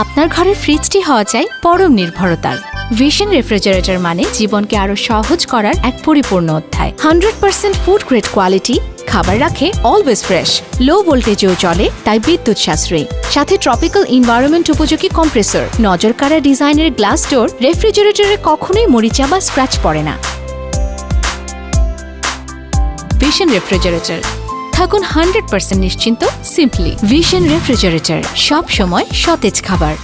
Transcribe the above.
আপনার ঘরের ফ্রিজটি হওয়া চাই পরম নির্ভরতার। ভিশন রেফ্রিজারেটর মানে জীবনকে আরো সহজ করার এক পরিপূর্ণ অধ্যায়। 100% ফুড গ্রেড কোয়ালিটি, খাবার রাখে অলওয়েজ ফ্রেশ, লো ভোল্টেজেও চলে তাই বিদ্যুৎ সাশ্রয়ী, সাথে ট্রপিক্যাল এনভায়রনমেন্ট উপযোগী কম্প্রেসর, নজরকাড়া ডিজাইনের গ্লাস ডোর, রেফ্রিজারেটরে কখনোই মরিচা বা স্ক্র্যাচ পড়ে না। ভিশন রেফ্রিজারেটর, থাকুন 100% নিশ্চিন্ত। সিম্পলি ভিশন রেফ্রিজারেটর, সব সময় সতেজ খাবার।